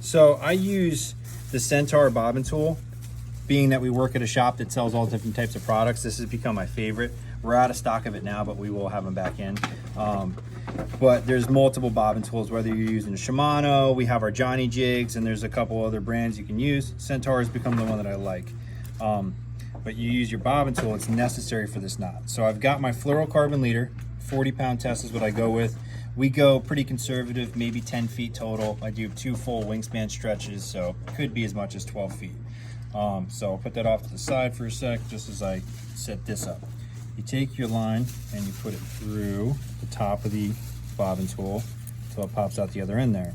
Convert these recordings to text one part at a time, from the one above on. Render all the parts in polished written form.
So I use the Centaur bobbin tool. Being that we work at a shop that sells all different types of products, this has become my favorite. We're out of stock of it now, but we will have them back in. But there's multiple bobbin tools, whether you're using Shimano, we have our Johnny Jigs, and there's a couple other brands you can use. Centaur has become the one that I like. But you use your bobbin tool, it's necessary for this knot. So I've got my fluorocarbon leader, 40-pound test is what I go with. We go pretty conservative, maybe 10 feet total. I do 2 full wingspan stretches, so could be as much as 12 feet. So I'll put that off to the side for a sec, just as I set this up. You take your line and you put it through the top of the bobbin tool until it pops out the other end there.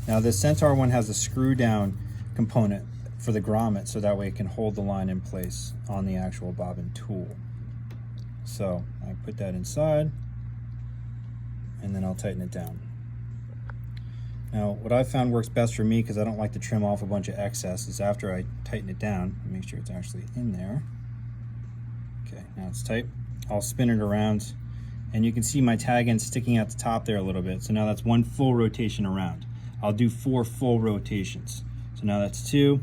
Now this Centaur one has a screw down component for the grommet, so that way it can hold the line in place on the actual bobbin tool. So I put that inside and then I'll tighten it down. Now what I found works best for me, because I don't like to trim off a bunch of excess, is after I tighten it down, make sure it's actually in there. Okay, now it's tight. I'll spin it around and you can see my tag end sticking out the top there a little bit. So now that's 1 full rotation around. I'll do 4 full rotations. So now that's 2,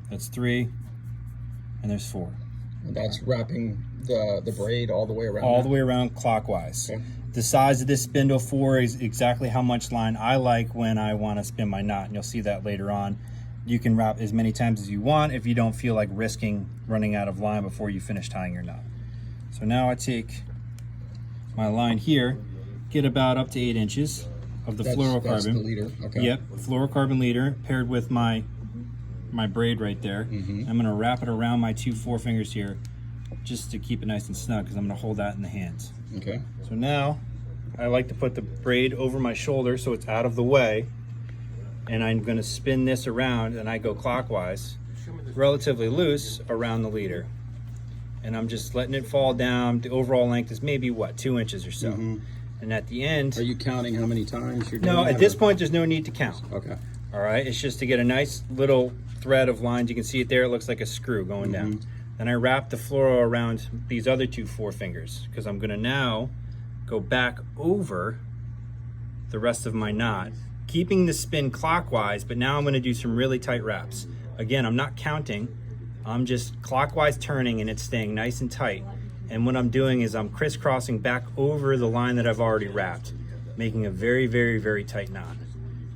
that's 3, and there's 4. And that's wrapping the braid all the way around? All the way around clockwise. Okay. The size of this spindle 4 is exactly how much line I like when I want to spin my knot, and you'll see that later on. You can wrap as many times as you want if you don't feel like risking running out of line before you finish tying your knot. So now I take my line here, get about up to 8 inches of the fluorocarbon. That's the leader. Okay. Yep, fluorocarbon leader paired with my braid right there. I'm going to wrap it around my 2 forefingers here just to keep it nice and snug, because I'm going to hold that in the hands. Okay. So now I like to put the braid over my shoulder so it's out of the way, and I'm going to spin this around, and I go clockwise, relatively loose around the leader, and I'm just letting it fall down. The overall length is maybe what, 2 inches or so. And at the end, are you counting how many times you're doing no, that, at this point there's no need to count. Okay. All right, it's just to get a nice little thread of lines. You can see it there, it looks like a screw going down. Then I wrap the fluoro around these other 2 forefingers, because I'm going to now go back over the rest of my knot, keeping the spin clockwise, but now I'm going to do some really tight wraps. Again, I'm not counting, I'm just clockwise turning and it's staying nice and tight. And what I'm doing is I'm crisscrossing back over the line that I've already wrapped, making a very, very, very tight knot.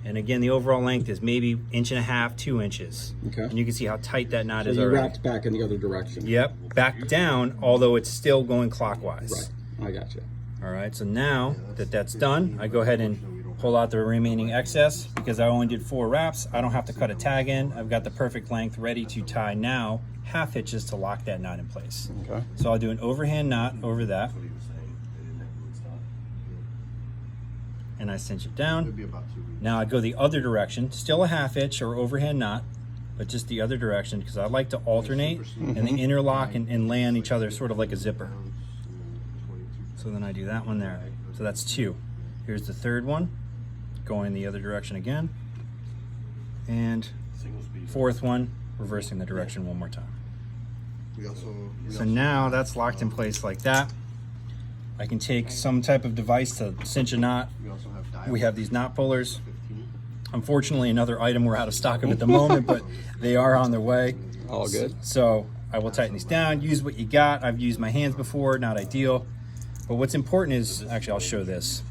And again, the overall length is maybe 1.5 to 2 inches. Okay. And you can see how tight that knot is already. So you wrapped back in the other direction. Yep, back down, although it's still going clockwise. Right, I got you. All right, so now that that's done, I go ahead and pull out the remaining excess. Because I only did 4 wraps, I don't have to cut a tag in. I've got the perfect length ready to tie now, half hitches to lock that knot in place. Okay. So I'll do an overhand knot over that. And I cinch it down. Now I go the other direction, still a half hitch or overhand knot, but just the other direction, because I like to alternate and they interlock and lay on each other sort of like a zipper. So then I do that one there. So that's 2. Here's the third one, going the other direction again. And 4th one, reversing the direction one more time. So now that's locked in place like that. I can take some type of device to cinch a knot. We have these knot pullers. Unfortunately, another item we're out of stock of at the moment, but they are on their way. All good. So I will tighten these down, use what you got. I've used my hands before, not ideal. But what's important is, actually I'll show this.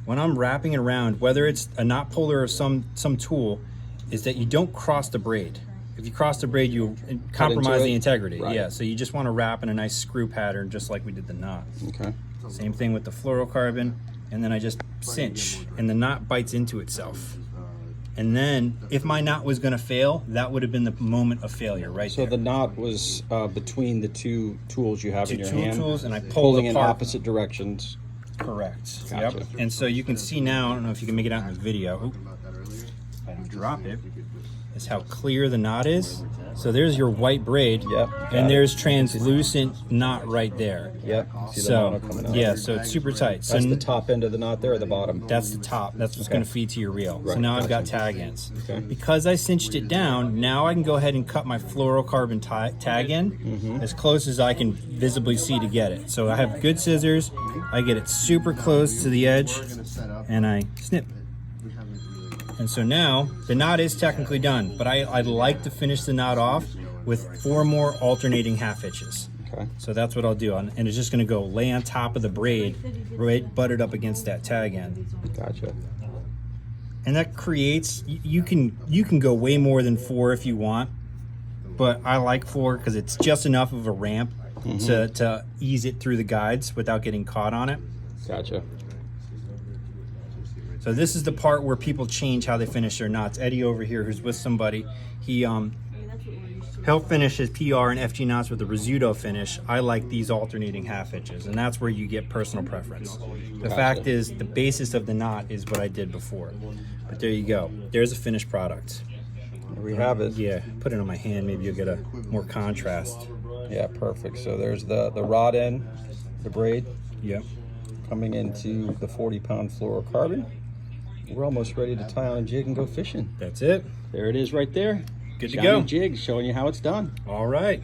When I'm wrapping it around, whether it's a knot puller or some tool, is that you don't cross the braid. If you cross the braid, you compromise the integrity. Right. Yeah, so you just want to wrap in a nice screw pattern, just like we did the knot. Okay. Same thing with the fluorocarbon, and then I just cinch, and the knot bites into itself. And then, if my knot was going to fail, that would have been the moment of failure, right there. So the knot was between the 2 tools you have in your hand. 2 tools, and I pulled pulling in opposite directions. Correct. Gotcha. Yep. And so you can see now, I don't know if you can make it out in this video. If I don't drop it, is how clear the knot is. So there's your white braid, and there's translucent knot right there. Yep. So yeah, so it's super tight. So that's the top end of the knot there, or the bottom? That's the top. That's what's going to feed to your reel. Right. So now I've got tag ends. Okay. Because I cinched it down, now I can go ahead and cut my fluorocarbon tag in as close as I can visibly see to get it. So I have good scissors. I get it super close to the edge, and I snip. And so now the knot is technically done, but I'd like to finish the knot off with 4 more alternating half hitches. Okay. So that's what I'll do, and it's just gonna go lay on top of the braid, right, butted up against that tag end. Gotcha. And that creates, you can go way more than 4 if you want, but I like 4 because it's just enough of a ramp to ease it through the guides without getting caught on it. Gotcha. So this is the part where people change how they finish their knots. Eddie over here, who's with somebody, he'll finish his PR and FG knots with a Rizzuto finish. I like these alternating half hitches, and that's where you get personal preference. The fact is, the basis of the knot is what I did before. But there you go. There's a finished product. There we have it. Yeah, put it on my hand. Maybe you'll get a more contrast. Yeah, perfect. So there's the rod end, the braid, Yep. coming into the 40-pound fluorocarbon. We're almost ready to tie on a jig and go fishing. That's it. There it is right there. Good to Johnny go. Jig showing you how it's done. All right.